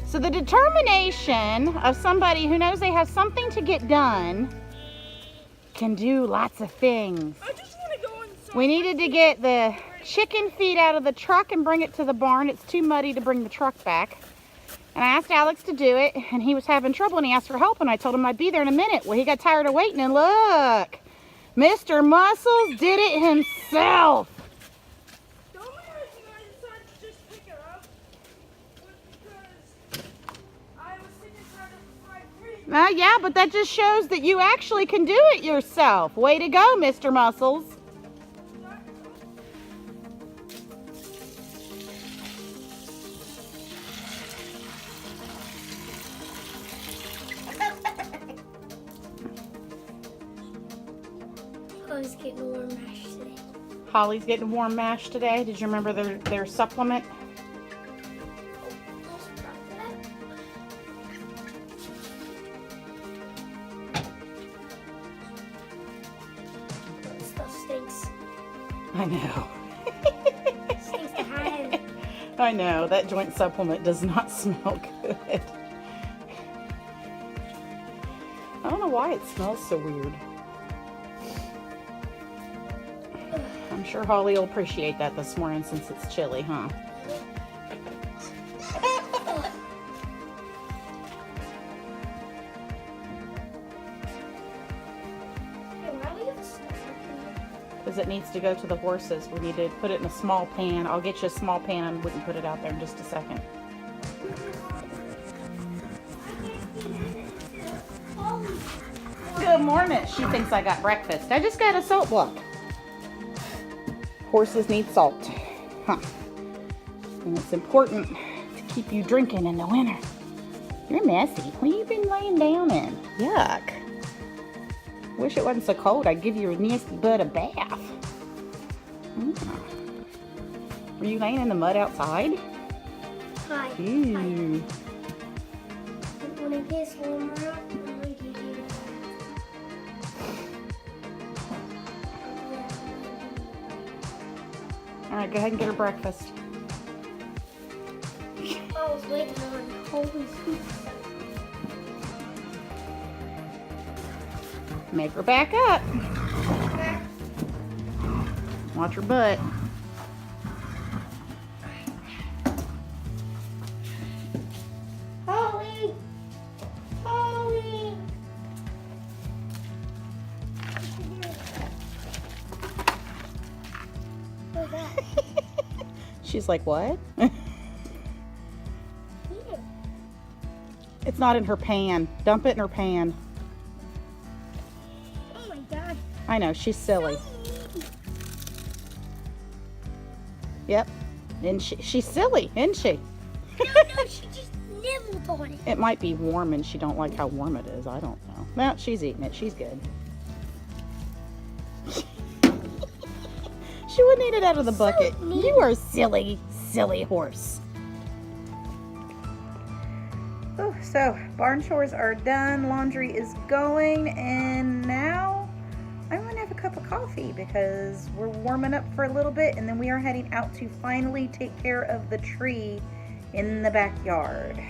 So the determination of somebody who knows they have something to get done can do lots of things. I just want to go inside. We needed to get the chicken feed out of the truck and bring it to the barn. It's too muddy to bring the truck back. And I asked Alex to do it, and he was having trouble, and he asked for help, and I told him I'd be there in a minute. Well, he got tired of waiting, and look, Mr. Muscles did it himself. The only reason I decided to just pick it up was because I was sick and tired of fried green. Yeah, but that just shows that you actually can do it yourself. Way to go, Mr. Muscles. Holly's getting a warm mash today. Holly's getting warm mash today. Did you remember their supplement? This stuff stinks. I know. It stinks to high heaven. I know, that joint supplement does not smell good. I don't know why it smells so weird. I'm sure Holly will appreciate that this morning since it's chilly, huh? Because it needs to go to the horses. We need to put it in a small pan. I'll get you a small pan and we can put it out there in just a second. Good morning. She thinks I got breakfast. I just got a salt block. Horses need salt. Huh. And it's important to keep you drinking in the winter. You're messy. What have you been laying down in? Yuck. Wish it wasn't so cold. I'd give you a nasty butt a bath. Were you laying in the mud outside? Hi. Ooh. When it gets warmer out, I'm going to give you All right, go ahead and get her breakfast. I was waiting on holy sweet. Make her back up. Watch her butt. Holly! Holly! What's that? She's like, what? Here. It's not in her pan. Dump it in her pan. Oh my god. I know, she's silly. Yep. And she's silly, isn't she? No, she just nibbled on it. It might be warm and she don't like how warm it is. I don't know. No, she's eating it. She's good. She wouldn't eat it out of the bucket. mean. You are a silly, silly horse. Oh, so barn chores are done. Laundry is going. And now I'm going to have a cup of coffee because we're warming up for a little bit. And then we are heading out to finally take care of the tree in the backyard.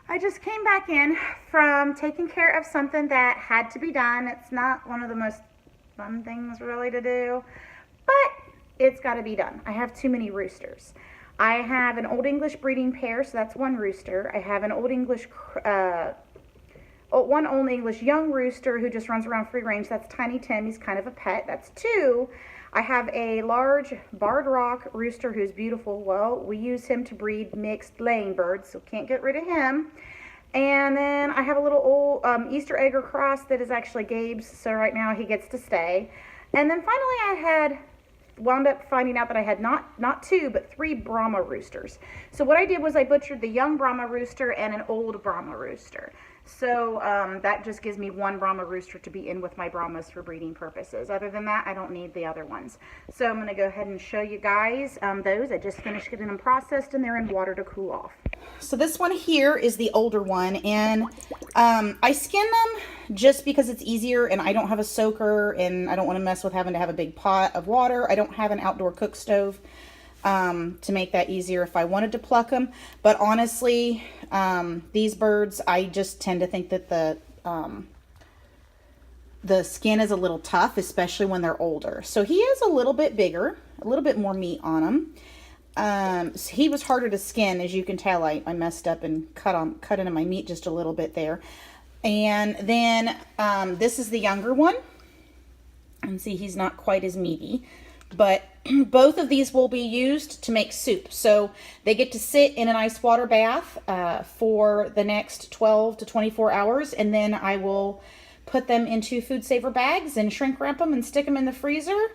I just came back in from taking care of something that had to be done. It's not one of the most fun things really to do, but it's got to be done. I have too many roosters. I have an Old English breeding pair, so that's one rooster. I have an Old English, one Old English young rooster who just runs around free range. That's Tiny Tim. He's kind of a pet. That's two. I have a large Barred Rock rooster who's beautiful. Well, we use him to breed mixed laying birds, so can't get rid of him. And then I have a little old Easter Egger cross that is actually Gabe's, so right now he gets to stay. And then finally I wound up finding out that I had not two, but three Brahma roosters. So what I did was I butchered the young Brahma rooster and an old Brahma rooster. So that just gives me one Brahma rooster to be in with my Brahmas for breeding purposes. Other than that, I don't need the other ones. So I'm going to go ahead and show you guys those. I just finished getting them processed and they're in water to cool off. So this one here is the older one, and I skin them just because it's easier and I don't have a soaker and I don't want to mess with having to have a big pot of water. I don't have an outdoor cook stove to make that easier if I wanted to pluck them. But honestly, these birds, I just tend to think that the skin is a little tough, especially when they're older. So he is a little bit bigger, a little bit more meat on him. So he was harder to skin, as you can tell. I messed up and cut into my meat just a little bit there. And then this is the younger one. And see, he's not quite as meaty, but both of these will be used to make soup. So they get to sit in an ice water bath for the next 12 to 24 hours. And then I will put them into food saver bags and shrink wrap them and stick them in the freezer.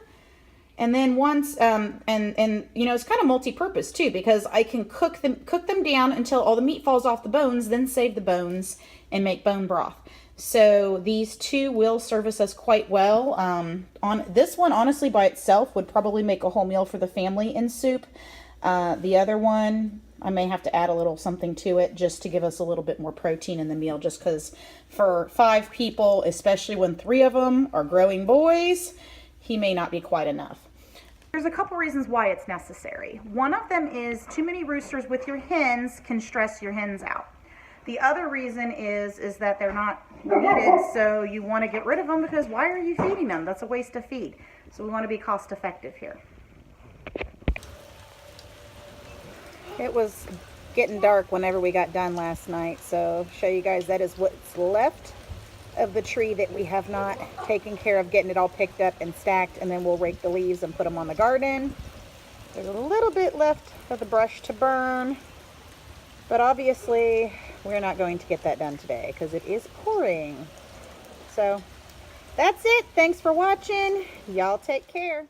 And then once, and you know, it's kind of multi-purpose too, because I can cook them down until all the meat falls off the bones, then save the bones and make bone broth. So these two will service us quite well. On this one, honestly, by itself would probably make a whole meal for the family in soup. The other one, I may have to add a little something to it just to give us a little bit more protein in the meal, just because for 5 people, especially when 3 of them are growing boys, he may not be quite enough. There's a couple reasons why it's necessary. One of them is too many roosters with your hens can stress your hens out. The other reason is that they're not needed, so you want to get rid of them because why are you feeding them? That's a waste of feed. So we want to be cost effective here. It was getting dark whenever we got done last night, so show you guys that is what's left of the tree that we have not taken care of getting it all picked up and stacked, and then we'll rake the leaves and put them on the garden. There's a little bit left of the brush to burn, but obviously we're not going to get that done today because it is pouring. So that's it. Thanks for watching. Y'all take care.